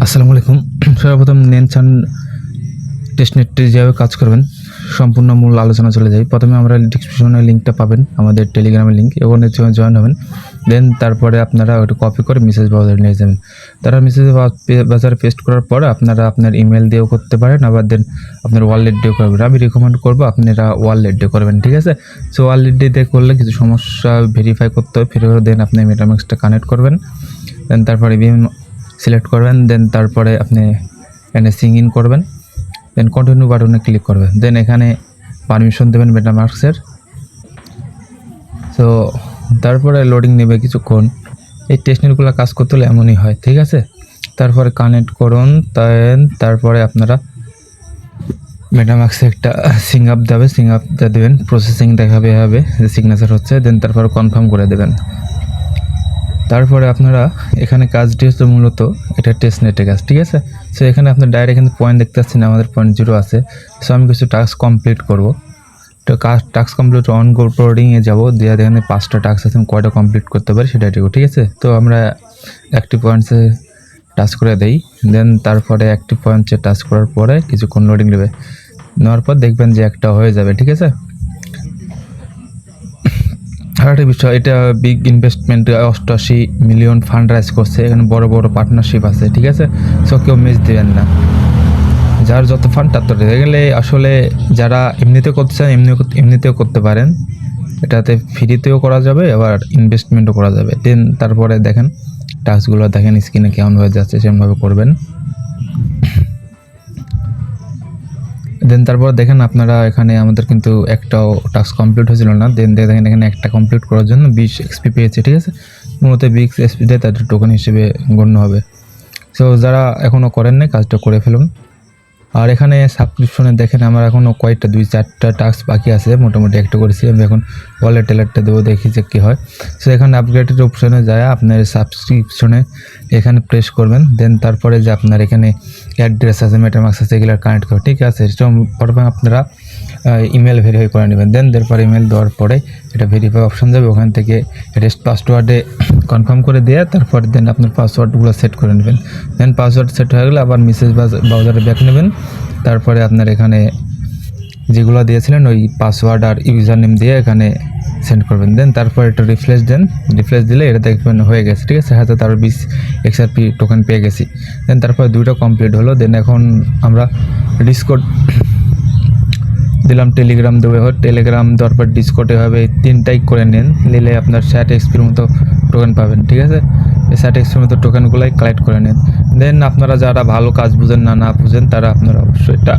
আসসালামু আলাইকুম। সর্বপ্রথম নেনচান টেস্টনেটে যেভাবে কাজ করবেন সম্পূর্ণ মূল আলোচনা চলে যাই। প্রথমে আমরা ডিসক্রিপশনে লিঙ্কটা পাবেন, আমাদের টেলিগ্রামের লিঙ্ক, এবং জয়েন হবেন। দেন তারপরে আপনারা ওটা কপি করে মেসেজ ব্রাউজারে নিয়ে যাবেন। তারা মেসেজ ব্রাউজারে পেস্ট করার পরে আপনারা আপনার ইমেল দিয়েও করতে পারেন, আবার দেন আপনার ওয়ালেট দিয়েও করবেন। আমি রিকমেন্ড করবো আপনারা ওয়ালেট দিয়ে করবেন, ঠিক আছে? সো ওয়ালেট দিয়ে করলে কিছু সমস্যা ভেরিফাই করতে হবে। ভেরিফাই দেন আপনি মেটামাক্সটা কানেক্ট করবেন, দেন তারপরে সিলেক্ট করবেন, দেন তারপরে আপনি এখানে সিং ইন করবেন, দেন কন্টিনিউ বাটনে ক্লিক করবেন, দেন এখানে পারমিশন দেবেন মেটামাস্কের। সো তারপরে লোডিং নেবে কিছুক্ষণ। এই টেস্টনেটগুলো কাজ করতে হলে এমনই হয়, ঠিক আছে? তারপরে কানেক্ট করুন, তারপরে আপনারা মেটামাক্সে একটা সিং আপ দেবে, সিং আপ দেবেন, প্রসেসিং দেখাবে হবে যে সিগনেচার হচ্ছে, দেন তারপরে কনফার্ম করে দেবেন। তারপরে আপনারা এখানে কাজটি হচ্ছে মূলত এটা টেস্টনেটের কাজ, ঠিক আছে? সো এখানে আপনার ডাইরেক্ট এখানে পয়েন্ট দেখতে পাচ্ছেন, আমাদের 0 আছে। সো আমি কিছু টাস্ক কমপ্লিট করবো। তো টাস্ক কমপ্লিট অন বোর্ডিংয়ে যাবো, দিয়ে এখানে 5টা টাস্ক আছে, আমি কয়টা কমপ্লিট করতে পারি সেটা দেখব, ঠিক আছে? তো আমরা অ্যাক্টিভ পয়েন্টসে টাচ করে দেই, দেন তারপরে অ্যাক্টিভ পয়েন্টসে টাচ করার পরে কিছুক্ষণ লোডিং নেবে, নেওয়ার পর দেখবেন যে একটা হয়ে যাবে, ঠিক আছে? আর একটা বিষয়, এটা big investment, 88 million fund rise করছে, এখানে বড় বড় পার্টনারশিপ আছে, ঠিক আছে? সো কেউ মিস দিবেন না, যার যত ফান্ড তার তত গেলে। আসলে যারা এমনিতেও করতে চান এমনিতেও করতে পারেন, এটাতে ফ্রিতেও করা যাবে, আবার ইনভেস্টমেন্টও করা যাবে। দেন তারপরে দেখেন টাস্কগুলো দেখেন স্ক্রিনে কেমন হয়ে যাচ্ছে, সেরকমভাবে করবেন। দেন তারপর দেখেন আপনারা এখানে আমাদের কিন্তু একটাও টাস্ক কমপ্লিট হয়েছিল না। দেন দেখেন এখানে একটা কমপ্লিট করার জন্য 20 এক্সপি পেয়েছে, ঠিক আছে? মূলত 20 এক্সপি দিয়ে তাদের টোকেন হিসেবে গণ্য হবে। সো যারা এখনও করেন নাই কাজটা করে ফেলুন। আর এখানে সাবস্ক্রিপশনে দেখেন আমার এখনও কয়েকটা 2-4টা টাস্ক বাকি আছে, মোটামুটি একটা করেছি আমি। এখন ওয়ালেট টেলারটা দেবো, দেখি যে কী হয়। সো এখানে আপগ্রেডের অপশনে যায় আপনার সাবস্ক্রিপশনে এখানে প্রেস করবেন, দেন তারপরে যে আপনার এখানে অ্যাড্রেস আছে, মেটামাক্স আছে, এগুলো কানেক্ট করে, ঠিক আছে? সেটা প্রথমে আপনারা ইমেল ভেরিফাই করে নেবেন। দেন তারপর ইমেল দেওয়ার পরে এটা ভেরিফাই অপশন যাবে, ওখান থেকে রেস্ট পাসওয়ার্ডে কনফার্ম করে দিয়ে তারপর দেন আপনার পাসওয়ার্ডগুলো সেট করে নেবেন। দেন পাসওয়ার্ড সেট হয়ে গেলে আবার মেসেজ ব্রাউজারে ব্যাক নেবেন, তারপরে আপনার এখানে যেগুলো দিয়েছিলেন ওই পাসওয়ার্ড আর ইউজার নেম দিয়ে এখানে সেন্ড করবেন। দেন তারপর এটা রিফ্রেশ দেন, রিফ্রেশ দিলে এটা দেখবেন হয়ে গেছে, ঠিক আছে? হাতে তার 20 XRP টোকেন পেয়ে গেছি। দেন তারপর 2টা কমপ্লিট হলো। দেন এখন আমরা ডিসকর্ড দিলাম, টেলিগ্রাম দেবে, টেলিগ্রাম দেওয়ার পর ডিসকর্ডে হবে, 3টাই করে নেন, নিলে আপনার 60 XPর মতো টোকেন পাবেন, ঠিক আছে? এই 60 XPর মতো টোকেনগুলাই কালেক্ট করে নেন। দেন আপনারা যারা ভালো কাজ বুঝেন না বুঝেন তারা আপনারা অবশ্যই এটা